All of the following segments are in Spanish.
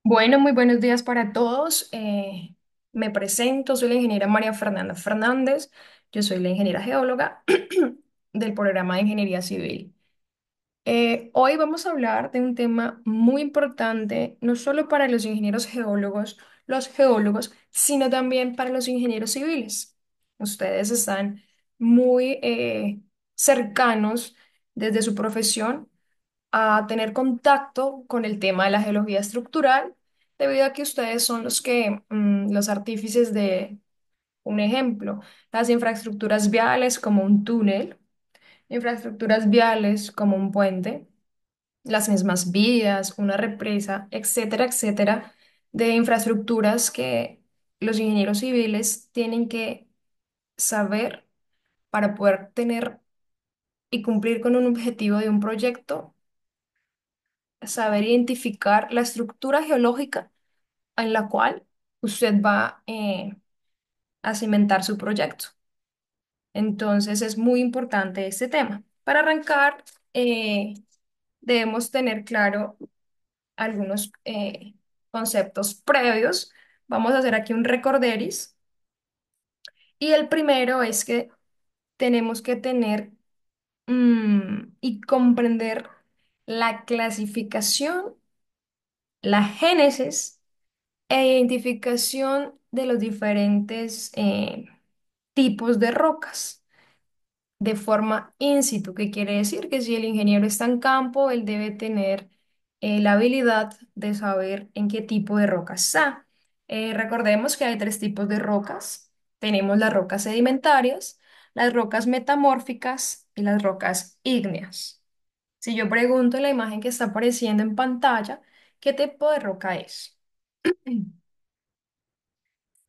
Bueno, muy buenos días para todos. Me presento, soy la ingeniera María Fernanda Fernández. Yo soy la ingeniera geóloga del programa de Ingeniería Civil. Hoy vamos a hablar de un tema muy importante, no solo para los ingenieros geólogos, sino también para los ingenieros civiles. Ustedes están muy cercanos desde su profesión a tener contacto con el tema de la geología estructural, debido a que ustedes son los artífices de, un ejemplo, las infraestructuras viales como un túnel, infraestructuras viales como un puente, las mismas vías, una represa, etcétera, etcétera, de infraestructuras que los ingenieros civiles tienen que saber para poder tener y cumplir con un objetivo de un proyecto, saber identificar la estructura geológica en la cual usted va a cimentar su proyecto. Entonces es muy importante este tema. Para arrancar, eh, debemos tener claro algunos conceptos previos. Vamos a hacer aquí un recorderis. Y el primero es que tenemos que tener y comprender la clasificación, la génesis e identificación de los diferentes tipos de rocas de forma in situ, que quiere decir que si el ingeniero está en campo, él debe tener la habilidad de saber en qué tipo de roca está. Recordemos que hay tres tipos de rocas. Tenemos las rocas sedimentarias, las rocas metamórficas y las rocas ígneas. Si yo pregunto en la imagen que está apareciendo en pantalla, ¿qué tipo de roca es?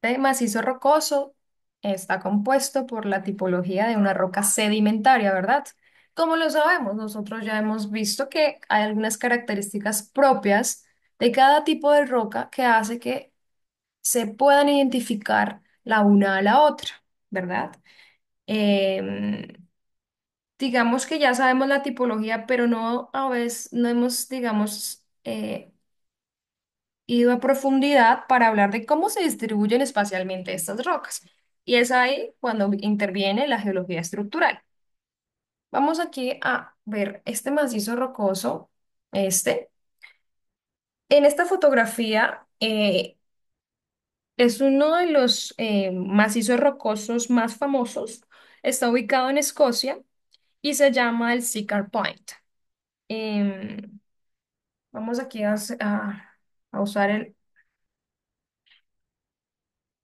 Este macizo rocoso está compuesto por la tipología de una roca sedimentaria, ¿verdad? Como lo sabemos, nosotros ya hemos visto que hay algunas características propias de cada tipo de roca que hace que se puedan identificar la una a la otra, ¿verdad? Em, digamos que ya sabemos la tipología, pero no a veces no hemos, digamos, ido a profundidad para hablar de cómo se distribuyen espacialmente estas rocas. Y es ahí cuando interviene la geología estructural. Vamos aquí a ver este macizo rocoso, este. En esta fotografía es uno de los macizos rocosos más famosos. Está ubicado en Escocia y se llama el Siccar Point. Em, vamos aquí a usar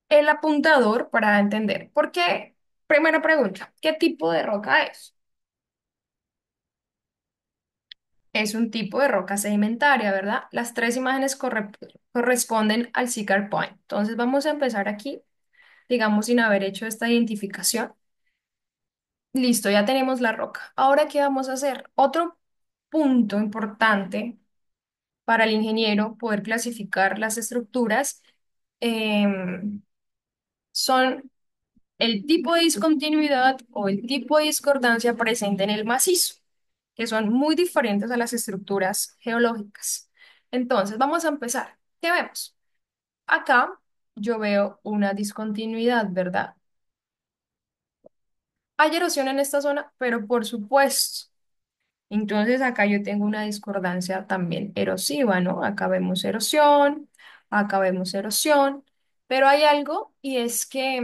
el apuntador para entender. ¿Por qué? Primera pregunta, ¿qué tipo de roca es? Es un tipo de roca sedimentaria, ¿verdad? Las tres imágenes corresponden al Siccar Point. Entonces vamos a empezar aquí, digamos, sin haber hecho esta identificación. Listo, ya tenemos la roca. Ahora, ¿qué vamos a hacer? Otro punto importante para el ingeniero poder clasificar las estructuras em, son el tipo de discontinuidad o el tipo de discordancia presente en el macizo, que son muy diferentes a las estructuras geológicas. Entonces, vamos a empezar. ¿Qué vemos? Acá yo veo una discontinuidad, ¿verdad? Hay erosión en esta zona, pero por supuesto. Entonces, acá yo tengo una discordancia también erosiva, ¿no? Acá vemos erosión, pero hay algo y es que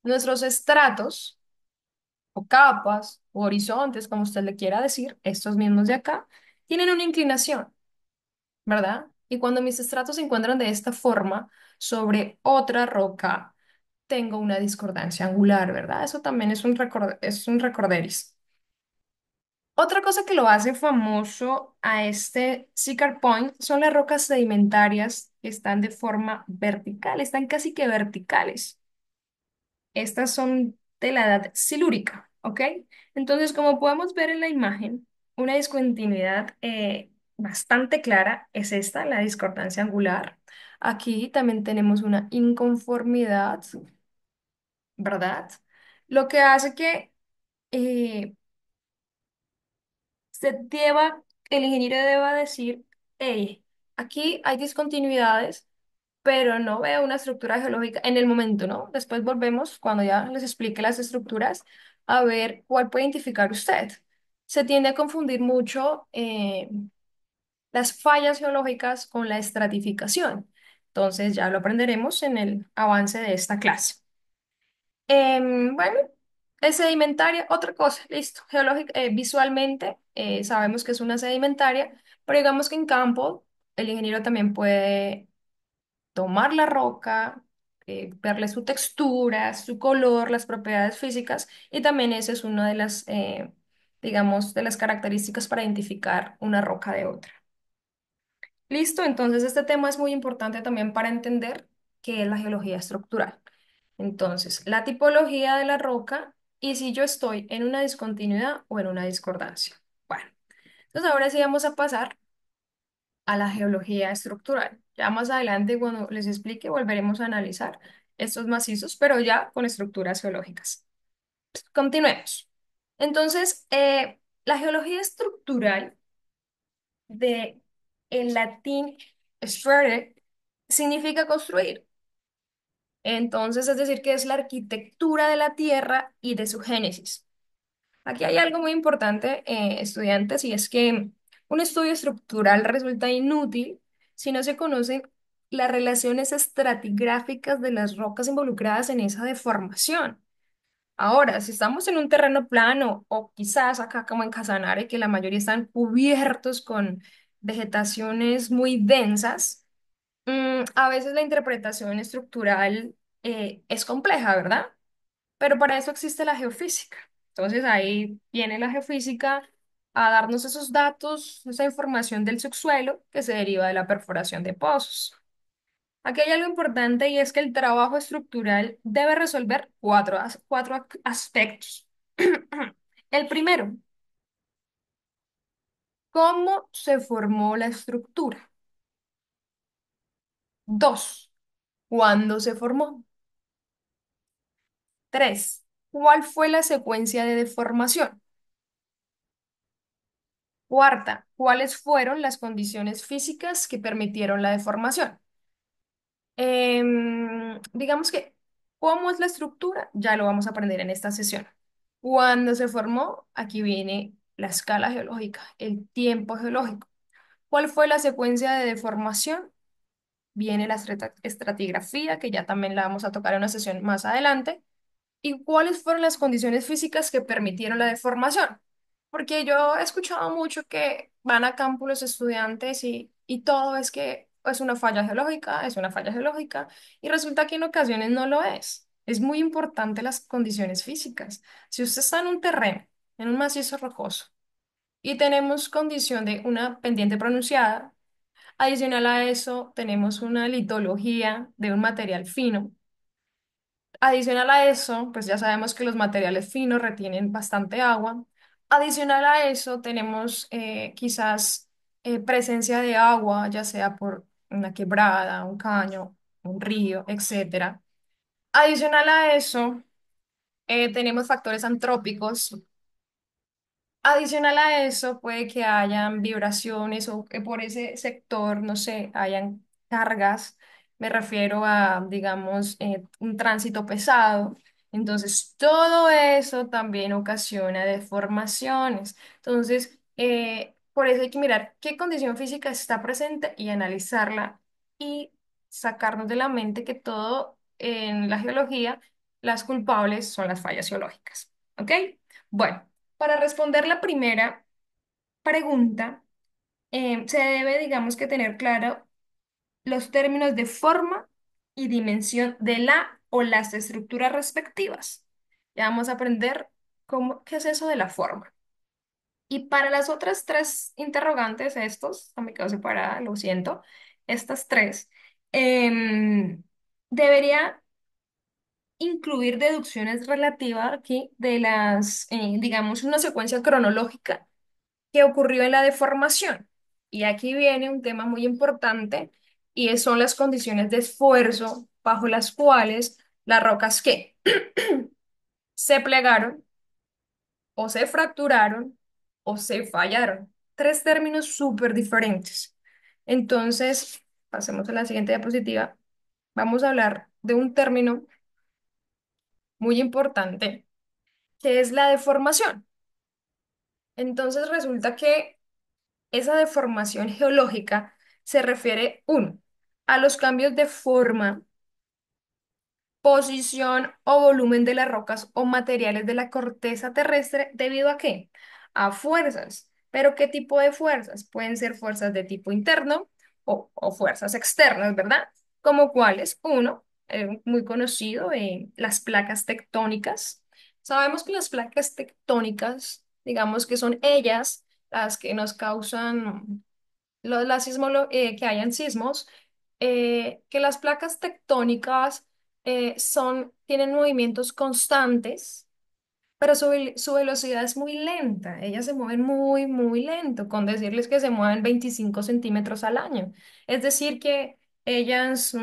nuestros estratos o capas o horizontes, como usted le quiera decir, estos mismos de acá, tienen una inclinación, ¿verdad? Y cuando mis estratos se encuentran de esta forma sobre otra roca, tengo una discordancia angular, ¿verdad? Eso también es un recorderis. Otra cosa que lo hace famoso a este Siccar Point son las rocas sedimentarias que están de forma vertical, están casi que verticales. Estas son de la edad silúrica, ¿ok? Entonces, como podemos ver en la imagen, una discontinuidad bastante clara es esta, la discordancia angular. Aquí también tenemos una inconformidad, ¿verdad? Lo que hace que eh, se deba, el ingeniero deba decir, hey, aquí hay discontinuidades, pero no veo una estructura geológica en el momento, ¿no? Después volvemos, cuando ya les explique las estructuras, a ver cuál puede identificar usted. Se tiende a confundir mucho las fallas geológicas con la estratificación. Entonces ya lo aprenderemos en el avance de esta clase. Bueno, es sedimentaria, otra cosa, listo. Visualmente sabemos que es una sedimentaria, pero digamos que en campo el ingeniero también puede tomar la roca, verle su textura, su color, las propiedades físicas, y también esa es una de las, digamos, de las características para identificar una roca de otra. Listo, entonces este tema es muy importante también para entender qué es la geología estructural. Entonces, la tipología de la roca y si yo estoy en una discontinuidad o en una discordancia. Bueno, entonces ahora sí vamos a pasar a la geología estructural. Ya más adelante, cuando les explique, volveremos a analizar estos macizos, pero ya con estructuras geológicas. Continuemos. Entonces, la geología estructural de el latín "sfere" significa construir. Entonces, es decir, que es la arquitectura de la Tierra y de su génesis. Aquí hay algo muy importante, estudiantes, y es que un estudio estructural resulta inútil si no se conocen las relaciones estratigráficas de las rocas involucradas en esa deformación. Ahora, si estamos en un terreno plano o quizás acá como en Casanare, que la mayoría están cubiertos con vegetaciones muy densas, a veces la interpretación estructural es compleja, ¿verdad? Pero para eso existe la geofísica. Entonces ahí viene la geofísica a darnos esos datos, esa información del subsuelo que se deriva de la perforación de pozos. Aquí hay algo importante y es que el trabajo estructural debe resolver cuatro aspectos. El primero, ¿cómo se formó la estructura? Dos, ¿cuándo se formó? Tres, ¿cuál fue la secuencia de deformación? Cuarta, ¿cuáles fueron las condiciones físicas que permitieron la deformación? Digamos que, ¿cómo es la estructura? Ya lo vamos a aprender en esta sesión. Cuando se formó, aquí viene la escala geológica, el tiempo geológico. ¿Cuál fue la secuencia de deformación? Viene la estratigrafía, que ya también la vamos a tocar en una sesión más adelante. ¿Y cuáles fueron las condiciones físicas que permitieron la deformación? Porque yo he escuchado mucho que van a campo los estudiantes y todo es que es una falla geológica, es una falla geológica, y resulta que en ocasiones no lo es. Es muy importante las condiciones físicas. Si usted está en un terreno, en un macizo rocoso, y tenemos condición de una pendiente pronunciada, adicional a eso tenemos una litología de un material fino. Adicional a eso, pues ya sabemos que los materiales finos retienen bastante agua. Adicional a eso, tenemos quizás presencia de agua, ya sea por una quebrada, un caño, un río, etcétera. Adicional a eso, tenemos factores antrópicos. Adicional a eso, puede que hayan vibraciones o que por ese sector, no sé, hayan cargas. Me refiero a, digamos, un tránsito pesado. Entonces, todo eso también ocasiona deformaciones. Entonces, por eso hay que mirar qué condición física está presente y analizarla y sacarnos de la mente que todo en la geología, las culpables son las fallas geológicas. ¿Ok? Bueno. Para responder la primera pregunta, se debe, digamos que tener claro los términos de forma y dimensión de la o las estructuras respectivas. Ya vamos a aprender qué es eso de la forma. Y para las otras tres interrogantes, me quedo separada, lo siento, estas tres, debería incluir deducciones relativas aquí de digamos, una secuencia cronológica que ocurrió en la deformación. Y aquí viene un tema muy importante y son las condiciones de esfuerzo bajo las cuales las rocas que se plegaron o se fracturaron o se fallaron. Tres términos súper diferentes. Entonces, pasemos a la siguiente diapositiva. Vamos a hablar de un término muy importante, que es la deformación. Entonces, resulta que esa deformación geológica se refiere, uno, a los cambios de forma, posición o volumen de las rocas o materiales de la corteza terrestre. ¿Debido a qué? A fuerzas. ¿Pero qué tipo de fuerzas? Pueden ser fuerzas de tipo interno o fuerzas externas, ¿verdad? Como cuáles. Uno, muy conocido, las placas tectónicas. Sabemos que las placas tectónicas, digamos que son ellas las que nos causan que hayan sismos, que las placas tectónicas tienen movimientos constantes, pero su velocidad es muy lenta. Ellas se mueven muy, muy lento, con decirles que se mueven 25 centímetros al año. Es decir, que ellas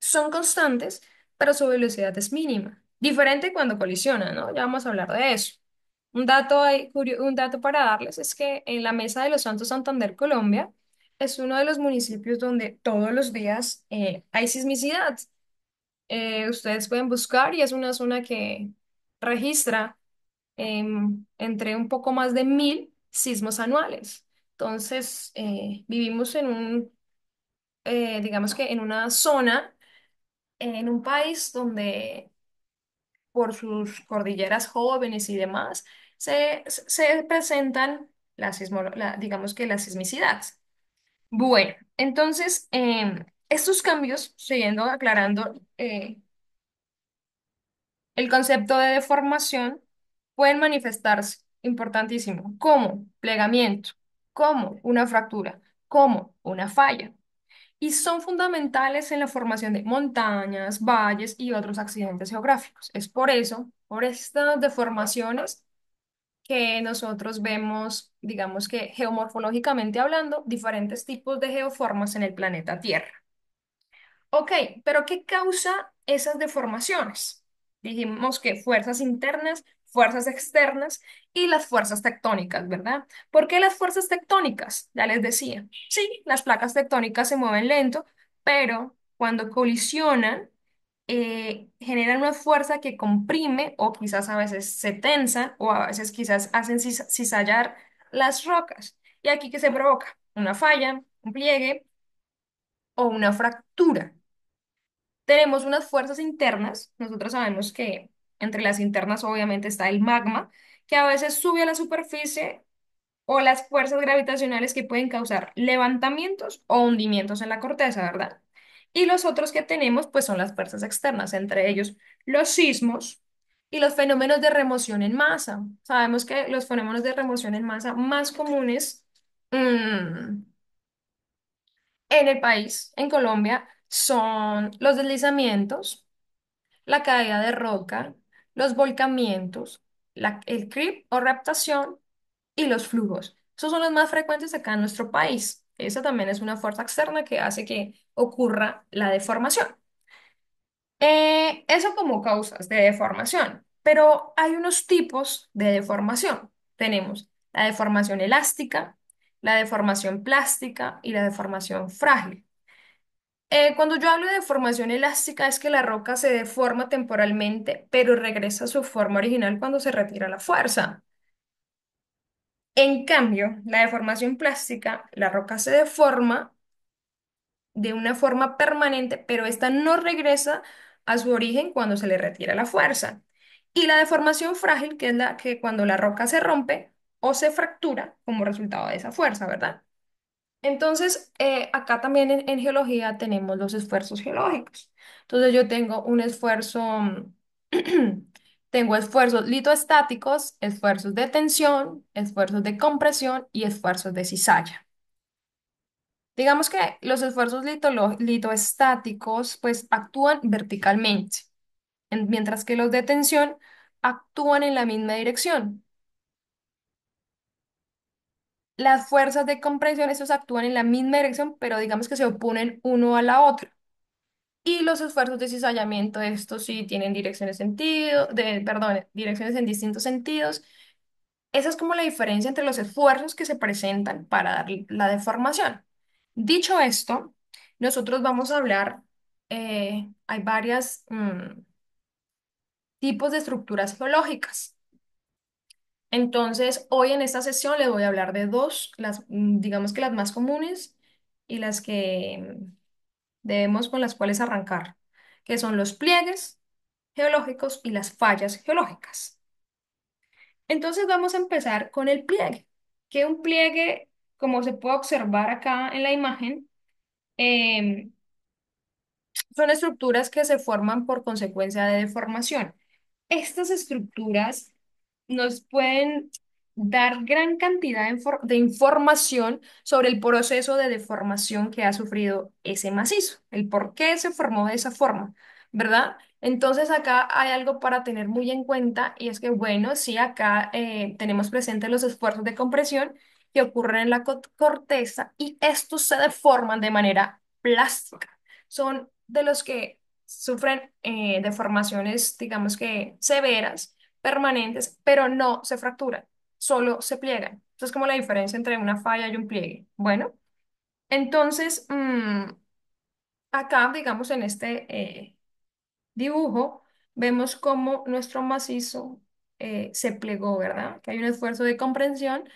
son constantes, pero su velocidad es mínima. Diferente cuando colisionan, ¿no? Ya vamos a hablar de eso. Un dato para darles es que en la Mesa de los Santos Santander, Colombia, es uno de los municipios donde todos los días hay sismicidad. Ustedes pueden buscar y es una zona que registra entre un poco más de 1000 sismos anuales. Entonces, vivimos digamos que en una zona, en un país donde por sus cordilleras jóvenes y demás, se presentan digamos que las sismicidades. Bueno, entonces, estos cambios, siguiendo aclarando el concepto de deformación, pueden manifestarse, importantísimo, como plegamiento, como una fractura, como una falla. Y son fundamentales en la formación de montañas, valles y otros accidentes geográficos. Es por eso, por estas deformaciones, que nosotros vemos, digamos que geomorfológicamente hablando, diferentes tipos de geoformas en el planeta Tierra. Ok, pero ¿qué causa esas deformaciones? Dijimos que fuerzas internas, fuerzas externas y las fuerzas tectónicas, ¿verdad? ¿Por qué las fuerzas tectónicas? Ya les decía. Sí, las placas tectónicas se mueven lento, pero cuando colisionan, generan una fuerza que comprime o quizás a veces se tensan o a veces quizás hacen cizallar las rocas. ¿Y aquí qué se provoca? Una falla, un pliegue o una fractura. Tenemos unas fuerzas internas. Nosotros sabemos que entre las internas obviamente está el magma, que a veces sube a la superficie, o las fuerzas gravitacionales que pueden causar levantamientos o hundimientos en la corteza, ¿verdad? Y los otros que tenemos, pues son las fuerzas externas, entre ellos los sismos y los fenómenos de remoción en masa. Sabemos que los fenómenos de remoción en masa más comunes mm, en el país, en Colombia, son los deslizamientos, la caída de roca, los volcamientos, el creep o raptación y los flujos. Esos son los más frecuentes acá en nuestro país. Esa también es una fuerza externa que hace que ocurra la deformación. Eso como causas de deformación, pero hay unos tipos de deformación. Tenemos la deformación elástica, la deformación plástica y la deformación frágil. Cuando yo hablo de deformación elástica es que la roca se deforma temporalmente, pero regresa a su forma original cuando se retira la fuerza. En cambio, la deformación plástica, la roca se deforma de una forma permanente, pero esta no regresa a su origen cuando se le retira la fuerza. Y la deformación frágil, que es la que cuando la roca se rompe o se fractura como resultado de esa fuerza, ¿verdad? Entonces, acá también en geología tenemos los esfuerzos geológicos. Entonces, yo tengo un esfuerzo, tengo esfuerzos litoestáticos, esfuerzos de tensión, esfuerzos de compresión y esfuerzos de cizalla. Digamos que los esfuerzos litoestáticos pues actúan verticalmente, mientras que los de tensión actúan en la misma dirección. Las fuerzas de compresión, estos actúan en la misma dirección, pero digamos que se oponen uno a la otra. Y los esfuerzos de cizallamiento, estos sí tienen direcciones direcciones en distintos sentidos, Esa es como la diferencia entre los esfuerzos que se presentan para dar la deformación. Dicho esto, nosotros vamos a hablar, hay varias tipos de estructuras geológicas. Entonces, hoy en esta sesión les voy a hablar de dos, digamos que las más comunes y las que debemos con las cuales arrancar, que son los pliegues geológicos y las fallas geológicas. Entonces vamos a empezar con el pliegue, que un pliegue, como se puede observar acá en la imagen, em, son estructuras que se forman por consecuencia de deformación. Estas estructuras nos pueden dar gran cantidad de información sobre el proceso de deformación que ha sufrido ese macizo, el por qué se formó de esa forma, ¿verdad? Entonces acá hay algo para tener muy en cuenta y es que, bueno, sí, acá tenemos presentes los esfuerzos de compresión que ocurren en la corteza y estos se deforman de manera plástica. Son de los que sufren deformaciones, digamos que severas, permanentes, pero no se fracturan, solo se pliegan. Eso es como la diferencia entre una falla y un pliegue. Bueno, entonces, acá, digamos, en este dibujo, vemos cómo nuestro macizo se plegó, ¿verdad? Que hay un esfuerzo de comprensión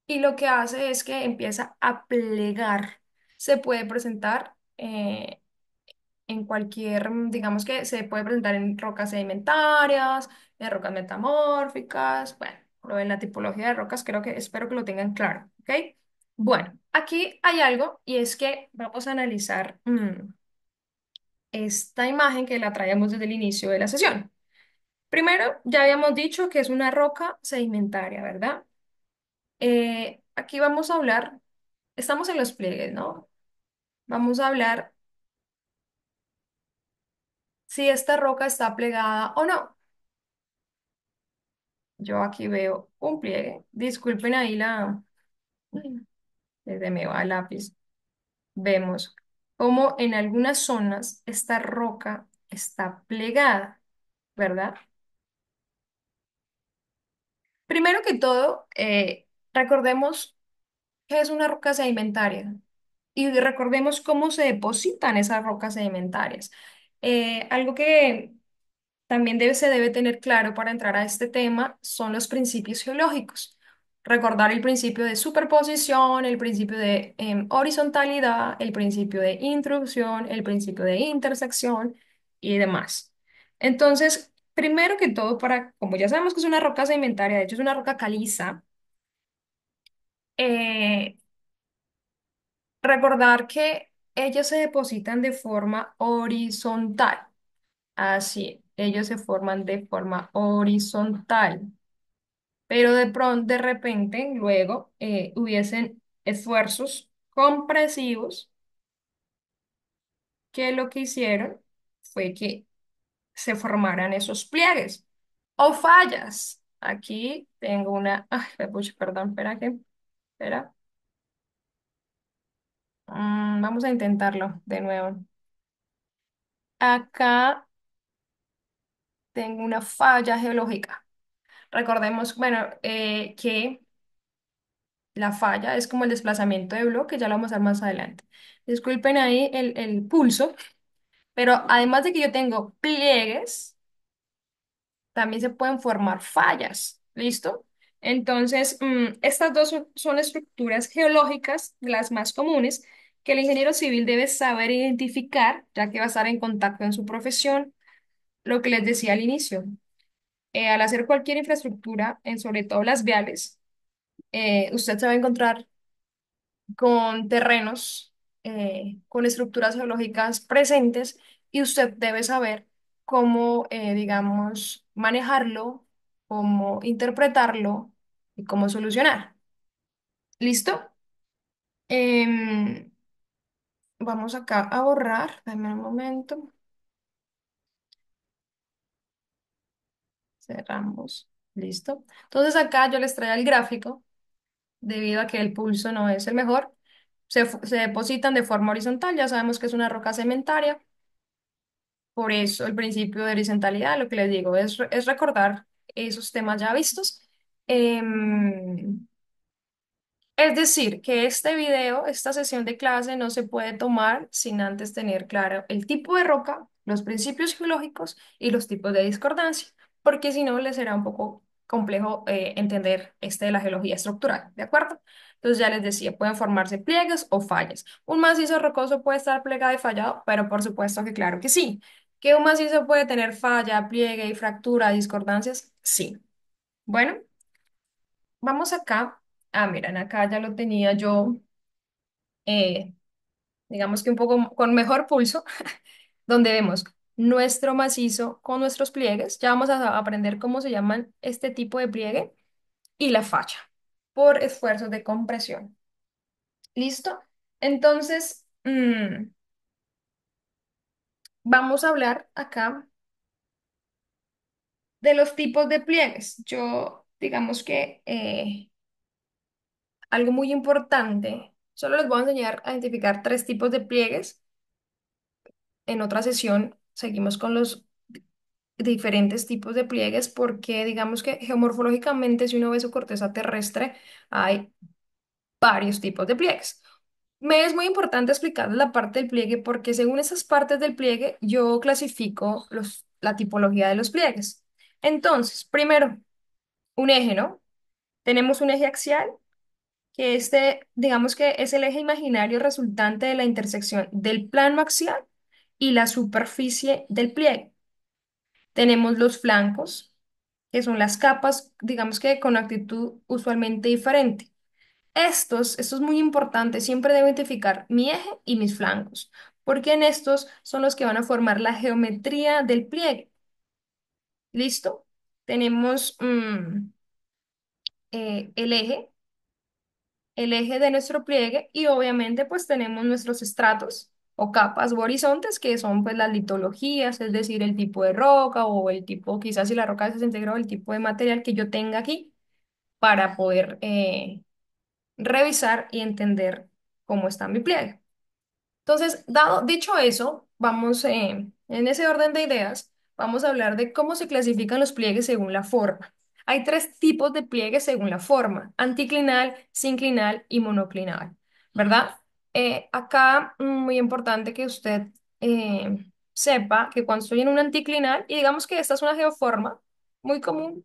y lo que hace es que empieza a plegar. Se puede presentar en cualquier, digamos que se puede presentar en rocas sedimentarias, en rocas metamórficas, bueno, lo en la tipología de rocas creo que espero que lo tengan claro, ¿ok? Bueno, aquí hay algo y es que vamos a analizar esta imagen que la traíamos desde el inicio de la sesión. Primero, ya habíamos dicho que es una roca sedimentaria, ¿verdad? Aquí vamos a hablar, estamos en los pliegues, ¿no? Vamos a hablar si esta roca está plegada o no. Yo aquí veo un pliegue. Disculpen ahí desde me va el lápiz. Vemos cómo en algunas zonas esta roca está plegada, ¿verdad? Primero que todo, recordemos que es una roca sedimentaria y recordemos cómo se depositan esas rocas sedimentarias. Algo que también se debe tener claro para entrar a este tema son los principios geológicos. Recordar el principio de superposición, el principio de horizontalidad, el principio de intrusión, el principio de intersección y demás. Entonces, primero que todo, como ya sabemos que es una roca sedimentaria, de hecho es una roca caliza, eh, recordar que ellos se depositan de forma horizontal. Así, ellos se forman de forma horizontal, pero de repente, luego, hubiesen esfuerzos compresivos que lo que hicieron fue que se formaran esos pliegues o fallas. Aquí tengo una, ay, pucha, perdón, espera. Vamos a intentarlo de nuevo. Acá tengo una falla geológica. Recordemos, bueno, que la falla es como el desplazamiento de bloque, ya lo vamos a ver más adelante. Disculpen ahí el pulso, pero además de que yo tengo pliegues, también se pueden formar fallas. ¿Listo? Entonces, estas dos son estructuras geológicas, las más comunes, que el ingeniero civil debe saber identificar, ya que va a estar en contacto en su profesión, lo que les decía al inicio. Al hacer cualquier infraestructura, sobre todo las viales, usted se va a encontrar con terrenos, con estructuras geológicas presentes y usted debe saber cómo, digamos, manejarlo, cómo interpretarlo y cómo solucionar. ¿Listo? Em, Vamos acá a borrar, dame un momento, cerramos. ¿Listo? Entonces acá yo les traigo el gráfico debido a que el pulso no es el mejor. Se depositan de forma horizontal, ya sabemos que es una roca cementaria. Por eso el principio de horizontalidad, lo que les digo, es recordar esos temas ya vistos. Em, Es decir, que este video, esta sesión de clase no se puede tomar sin antes tener claro el tipo de roca, los principios geológicos y los tipos de discordancia, porque si no, les será un poco complejo entender este de la geología estructural, ¿de acuerdo? Entonces ya les decía, pueden formarse pliegues o fallas. Un macizo rocoso puede estar plegado y fallado, pero por supuesto que claro que sí. ¿Que un macizo puede tener falla, pliegue y fractura, discordancias? Sí. Bueno. Vamos acá. Ah, miren, acá ya lo tenía yo, eh, digamos que un poco con mejor pulso, donde vemos nuestro macizo con nuestros pliegues. Ya vamos a aprender cómo se llaman este tipo de pliegue y la falla por esfuerzos de compresión. ¿Listo? Entonces, vamos a hablar acá de los tipos de pliegues. Yo, digamos que algo muy importante, solo les voy a enseñar a identificar tres tipos de pliegues. En otra sesión seguimos con los diferentes tipos de pliegues porque digamos que geomorfológicamente si uno ve su corteza terrestre hay varios tipos de pliegues. Me es muy importante explicarles la parte del pliegue porque según esas partes del pliegue yo clasifico la tipología de los pliegues. Entonces, primero, un eje, ¿no? Tenemos un eje axial que digamos que es el eje imaginario resultante de la intersección del plano axial y la superficie del pliegue. Tenemos los flancos, que son las capas, digamos que con actitud usualmente diferente. Esto es muy importante, siempre debo identificar mi eje y mis flancos, porque en estos son los que van a formar la geometría del pliegue. ¿Listo? Tenemos el eje de nuestro pliegue y obviamente pues tenemos nuestros estratos o capas o horizontes que son pues las litologías, es decir, el tipo de roca o el tipo, quizás si la roca es desintegrada, el tipo de material que yo tenga aquí para poder revisar y entender cómo está mi pliegue. Entonces, dicho eso, vamos en ese orden de ideas, vamos a hablar de cómo se clasifican los pliegues según la forma. Hay tres tipos de pliegues según la forma: anticlinal, sinclinal y monoclinal, ¿verdad? Acá, muy importante que usted sepa que cuando estoy en un anticlinal, y digamos que esta es una geoforma muy común,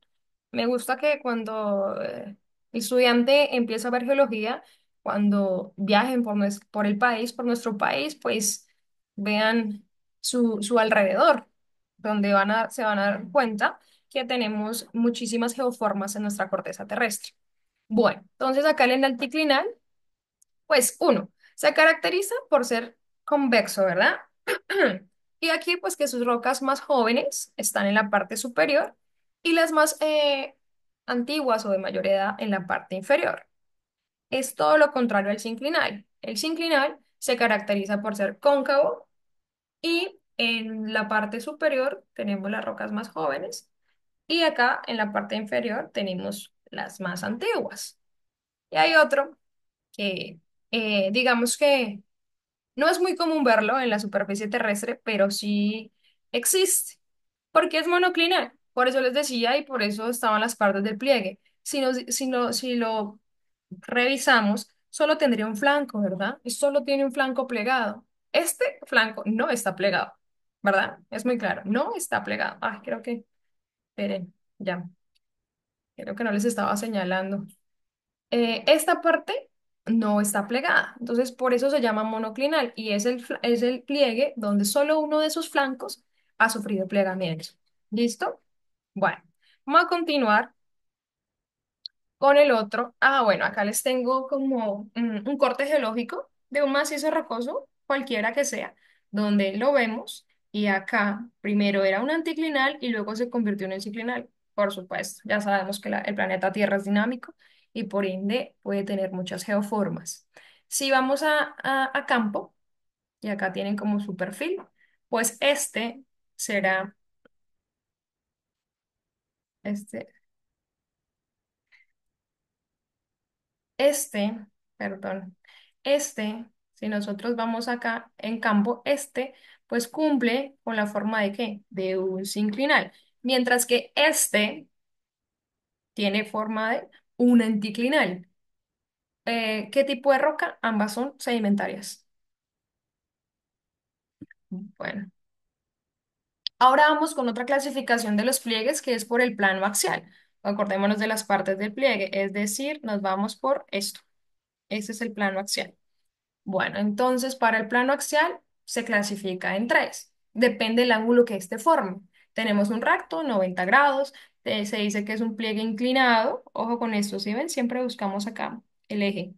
me gusta que cuando el estudiante empieza a ver geología, cuando viajen por el país, por nuestro país, pues vean su alrededor, donde se van a dar cuenta que tenemos muchísimas geoformas en nuestra corteza terrestre. Bueno, entonces acá en el anticlinal, pues uno, se caracteriza por ser convexo, ¿verdad? Y aquí pues que sus rocas más jóvenes están en la parte superior y las más antiguas o de mayor edad en la parte inferior. Es todo lo contrario al sinclinal. El sinclinal se caracteriza por ser cóncavo y en la parte superior tenemos las rocas más jóvenes y acá en la parte inferior tenemos las más antiguas. Y hay otro que digamos que no es muy común verlo en la superficie terrestre, pero sí existe, porque es monoclinal. Por eso les decía y por eso estaban las partes del pliegue. Si lo revisamos, solo tendría un flanco, ¿verdad? Y solo tiene un flanco plegado. Este flanco no está plegado, ¿verdad? Es muy claro, no está plegado. Ah, creo que, esperen, ya, creo que no les estaba señalando. Esta parte no está plegada, entonces por eso se llama monoclinal y es el pliegue donde solo uno de sus flancos ha sufrido plegamiento. ¿Listo? Bueno, vamos a continuar con el otro. Ah, bueno, acá les tengo como un corte geológico de un macizo rocoso, cualquiera que sea, donde lo vemos. Y acá primero era un anticlinal y luego se convirtió en enciclinal. Por supuesto, ya sabemos que el planeta Tierra es dinámico y por ende puede tener muchas geoformas. Si vamos a campo, y acá tienen como su perfil, pues será, este, Este, perdón, si nosotros vamos acá en campo, pues cumple con la forma de ¿qué? De un sinclinal. Mientras que tiene forma de un anticlinal. ¿Qué tipo de roca? Ambas son sedimentarias. Bueno, ahora vamos con otra clasificación de los pliegues que es por el plano axial. Acordémonos de las partes del pliegue, es decir, nos vamos por esto. Este es el plano axial. Bueno, entonces para el plano axial se clasifica en tres. Depende del ángulo que éste forme. Tenemos un recto, 90 grados. Se dice que es un pliegue inclinado. Ojo con esto, ¿sí ven? Siempre buscamos acá el eje.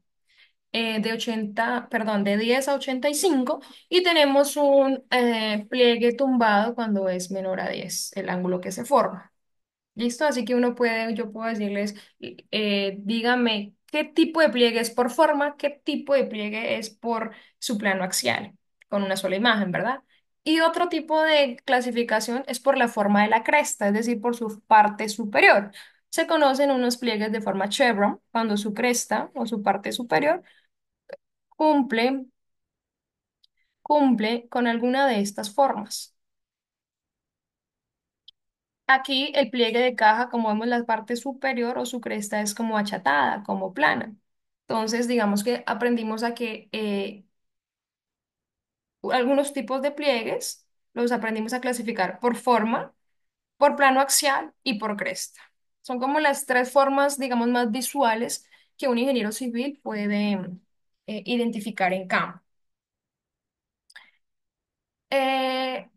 De 80, perdón, de 10 a 85. Y tenemos un pliegue tumbado cuando es menor a 10, el ángulo que se forma. ¿Listo? Así que yo puedo decirles, dígame qué tipo de pliegue es por forma, qué tipo de pliegue es por su plano axial, con una sola imagen, ¿verdad? Y otro tipo de clasificación es por la forma de la cresta, es decir, por su parte superior. Se conocen unos pliegues de forma chevron, cuando su cresta o su parte superior cumple, cumple con alguna de estas formas. Aquí el pliegue de caja, como vemos, la parte superior o su cresta es como achatada, como plana. Entonces, digamos que aprendimos a que algunos tipos de pliegues los aprendimos a clasificar por forma, por plano axial y por cresta. Son como las tres formas, digamos, más visuales que un ingeniero civil puede identificar en campo.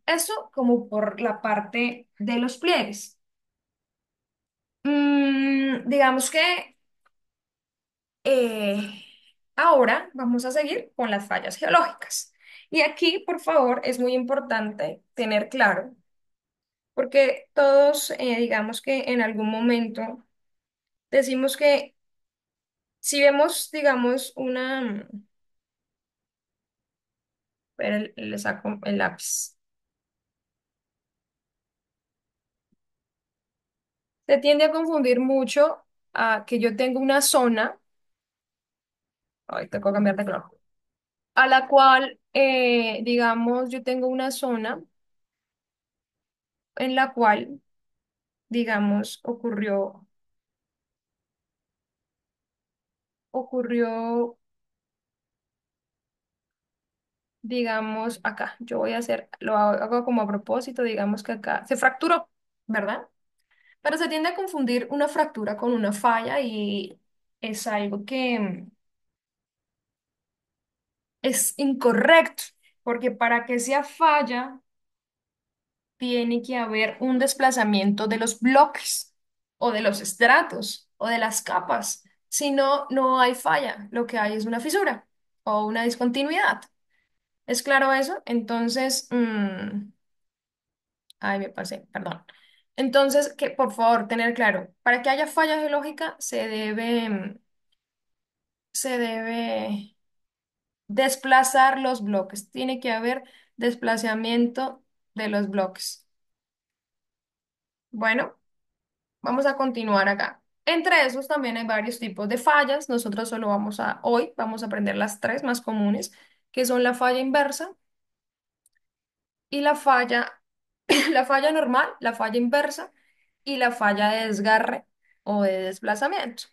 Eso como por la parte de los pliegues. Digamos que Eh, ahora vamos a seguir con las fallas geológicas. Y aquí, por favor, es muy importante tener claro, porque todos, digamos que en algún momento decimos que si vemos, digamos, pero le saco el lápiz, se tiende a confundir mucho a que yo tengo una zona, ay, tengo que cambiar de color, a la cual, digamos, yo tengo una zona en la cual, digamos, ocurrió, digamos, acá. Yo voy a hacer, hago como a propósito, digamos que acá se fracturó, ¿verdad? Pero se tiende a confundir una fractura con una falla y es algo que es incorrecto, porque para que sea falla tiene que haber un desplazamiento de los bloques o de los estratos o de las capas. Si no, no hay falla, lo que hay es una fisura o una discontinuidad. ¿Es claro eso? Entonces, ay, me pasé, perdón. Entonces, que por favor, tener claro, para que haya falla geológica se debe desplazar los bloques. Tiene que haber desplazamiento de los bloques. Bueno, vamos a continuar acá. Entre esos también hay varios tipos de fallas. Nosotros hoy vamos a aprender las tres más comunes, que son la falla inversa y la falla, la falla normal, la falla inversa y la falla de desgarre o de desplazamiento.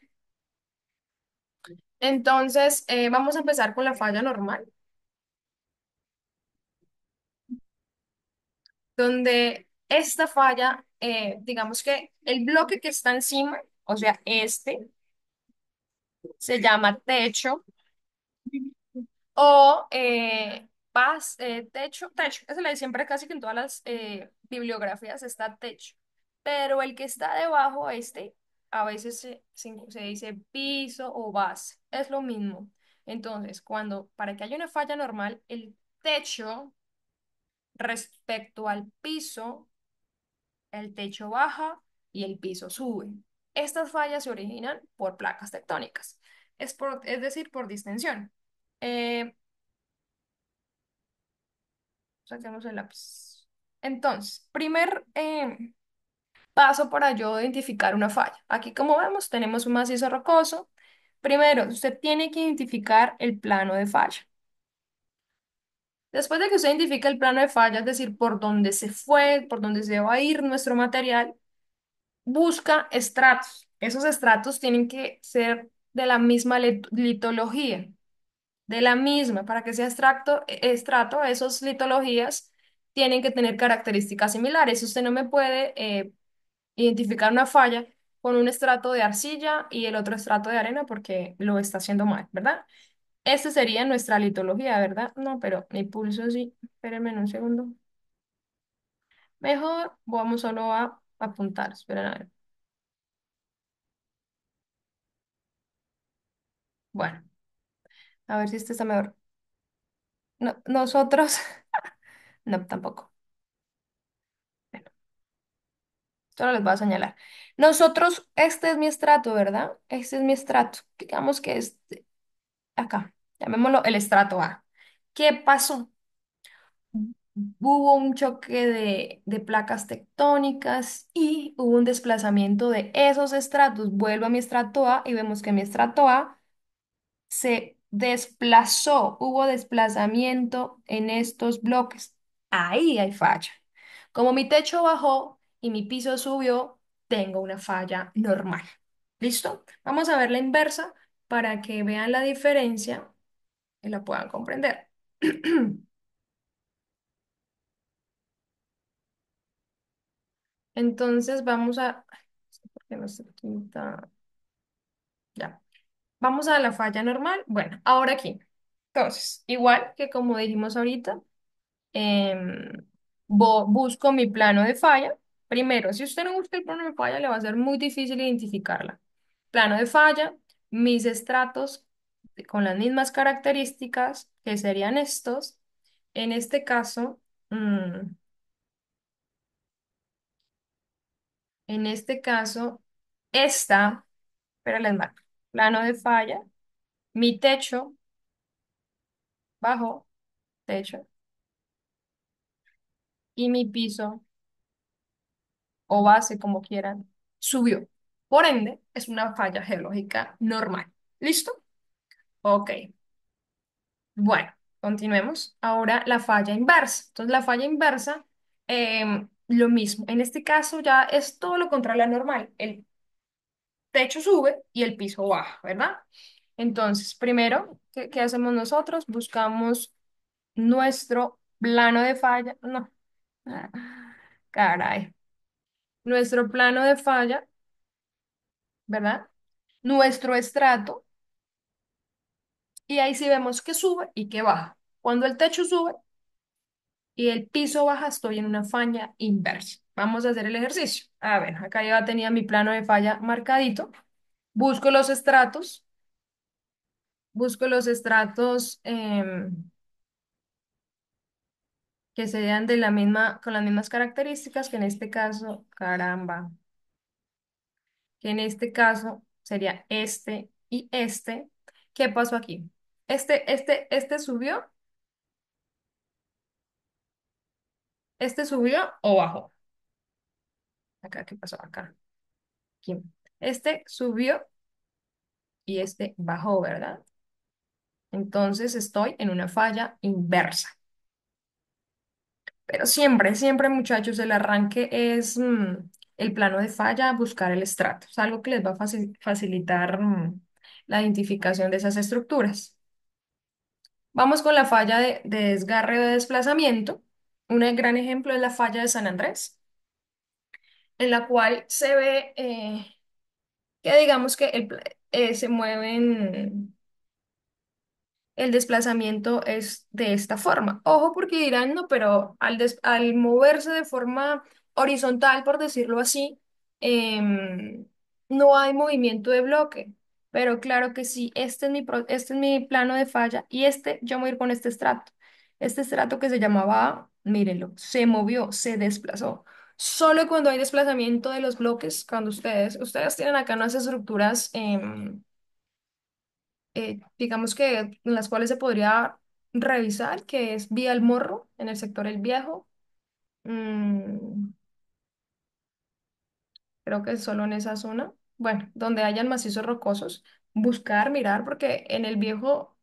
Entonces, vamos a empezar con la falla normal, donde esta falla, digamos que el bloque que está encima, o sea, este, se llama techo o techo. Eso le siempre casi que en todas las bibliografías está techo. Pero el que está debajo, este, a veces se dice piso o base. Es lo mismo. Entonces, para que haya una falla normal, el techo respecto al piso, el techo baja y el piso sube. Estas fallas se originan por placas tectónicas, es decir, por distensión. Eh, Saquemos el lápiz. Entonces, primer paso para yo identificar una falla. Aquí, como vemos, tenemos un macizo rocoso. Primero, usted tiene que identificar el plano de falla. Después de que usted identifique el plano de falla, es decir, por dónde se fue, por dónde se va a ir nuestro material, busca estratos. Esos estratos tienen que ser de la misma litología, de la misma, para que sea estrato, esas litologías tienen que tener características similares. Usted no me puede identificar una falla con un estrato de arcilla y el otro estrato de arena porque lo está haciendo mal, ¿verdad? Esta sería nuestra litología, ¿verdad? No, pero mi pulso sí. Espérenme un segundo. Mejor vamos solo a apuntar. Esperen a ver. Bueno, a ver si este está mejor. No, nosotros, no, tampoco. Bueno, solo les voy a señalar. Nosotros, este es mi estrato, ¿verdad? Este es mi estrato. Digamos que es acá. Llamémoslo el estrato A. ¿Qué pasó? Hubo un choque de placas tectónicas y hubo un desplazamiento de esos estratos. Vuelvo a mi estrato A y vemos que mi estrato A se desplazó, hubo desplazamiento en estos bloques. Ahí hay falla. Como mi techo bajó y mi piso subió, tengo una falla normal. ¿Listo? Vamos a ver la inversa para que vean la diferencia y la puedan comprender. Entonces vamos a... ¿Por qué no se quita? Ya. Vamos a la falla normal. Bueno, ahora aquí. Entonces, igual que como dijimos ahorita, em, busco mi plano de falla. Primero, si usted no busca el plano de falla, le va a ser muy difícil identificarla. Plano de falla, mis estratos con las mismas características, que serían estos. En este caso, mm, en este caso, esta, pero les marco, plano de falla, mi techo, bajo, techo, y mi piso o base, como quieran, subió. Por ende, es una falla geológica normal. ¿Listo? Ok. Bueno, continuemos. Ahora la falla inversa. Entonces, la falla inversa, lo mismo. En este caso ya es todo lo contrario a la normal. El techo sube y el piso baja, ¿verdad? Entonces, primero, ¿qué hacemos nosotros? Buscamos nuestro plano de falla. No, ah, caray. Nuestro plano de falla, ¿verdad? Nuestro estrato, y ahí sí vemos que sube y que baja. Cuando el techo sube y el piso baja, estoy en una falla inversa. Vamos a hacer el ejercicio. A ver, acá ya tenía mi plano de falla marcadito. Busco los estratos, busco los estratos que sean de la misma, con las mismas características, que en este caso, caramba, que en este caso sería este y este. ¿Qué pasó aquí? Este subió. ¿Este subió o bajó? Acá, ¿qué pasó? Acá. Aquí. Este subió y este bajó, ¿verdad? Entonces estoy en una falla inversa. Pero siempre, siempre, muchachos, el arranque es el plano de falla, buscar el estrato. Es algo que les va a facilitar la identificación de esas estructuras. Vamos con la falla de desgarre o de desplazamiento. Un gran ejemplo es la falla de San Andrés, en la cual se ve que digamos que se mueven, el desplazamiento es de esta forma. Ojo porque dirán, no, pero al moverse de forma horizontal, por decirlo así, em, no hay movimiento de bloque. Pero claro que sí, este es mi plano de falla y yo me voy a ir con este estrato. Este estrato que se llamaba A, mírenlo, se movió, se desplazó. Solo cuando hay desplazamiento de los bloques, cuando ustedes tienen acá unas estructuras, digamos que en las cuales se podría revisar, que es Vía El Morro, en el sector El Viejo. Mm, creo que es solo en esa zona. Bueno, donde hayan macizos rocosos, buscar, mirar, porque en El Viejo,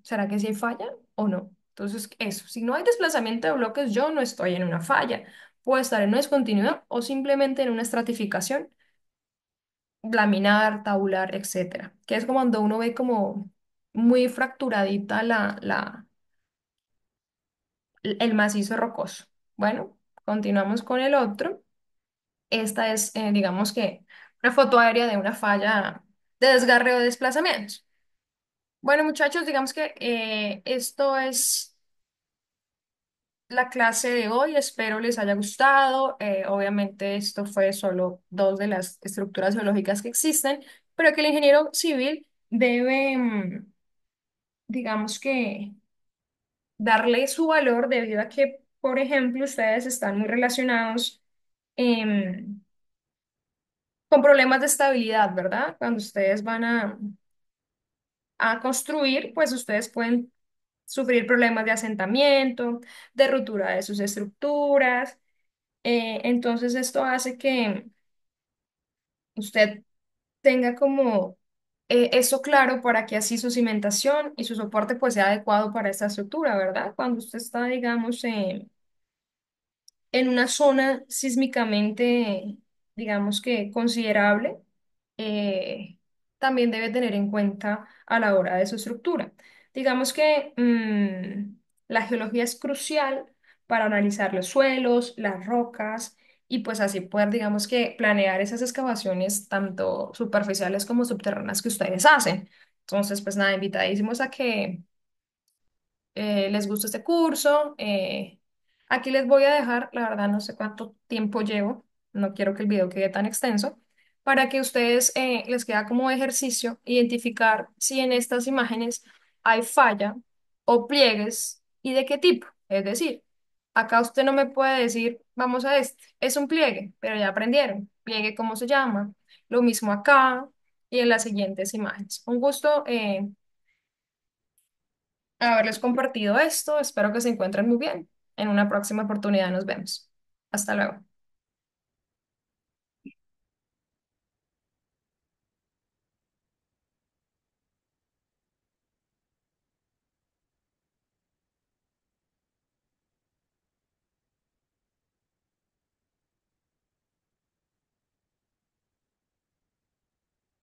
¿será que sí hay falla o no? Entonces, eso, si no hay desplazamiento de bloques, yo no estoy en una falla. Puedo estar en una discontinuidad o simplemente en una estratificación. laminar, tabular, etcétera, que es como cuando uno ve como muy fracturadita el macizo rocoso. Bueno, continuamos con el otro. Esta es, digamos que, una foto aérea de una falla de desgarre o desplazamientos. Bueno, muchachos, digamos que esto es la clase de hoy. Espero les haya gustado. Obviamente esto fue solo dos de las estructuras geológicas que existen, pero que el ingeniero civil debe, digamos que, darle su valor debido a que, por ejemplo, ustedes están muy relacionados em, con problemas de estabilidad, ¿verdad? Cuando ustedes van a construir, pues ustedes pueden sufrir problemas de asentamiento, de ruptura de sus estructuras. Entonces esto hace que usted tenga como eso claro para que así su cimentación y su soporte pues sea adecuado para esta estructura, ¿verdad? Cuando usted está, digamos, en una zona sísmicamente, digamos que considerable, eh, también debe tener en cuenta a la hora de su estructura. Digamos que la geología es crucial para analizar los suelos, las rocas y pues así poder, digamos que planear esas excavaciones tanto superficiales como subterráneas que ustedes hacen. Entonces, pues nada, invitadísimos a que les gusta este curso. Aquí les voy a dejar, la verdad no sé cuánto tiempo llevo, no quiero que el video quede tan extenso, para que ustedes les queda como ejercicio identificar si en estas imágenes hay falla o pliegues y de qué tipo. Es decir, acá usted no me puede decir, vamos a este, es un pliegue, pero ya aprendieron, pliegue cómo se llama. Lo mismo acá y en las siguientes imágenes. Un gusto. Haberles compartido esto. Espero que se encuentren muy bien. En una próxima oportunidad nos vemos. Hasta luego.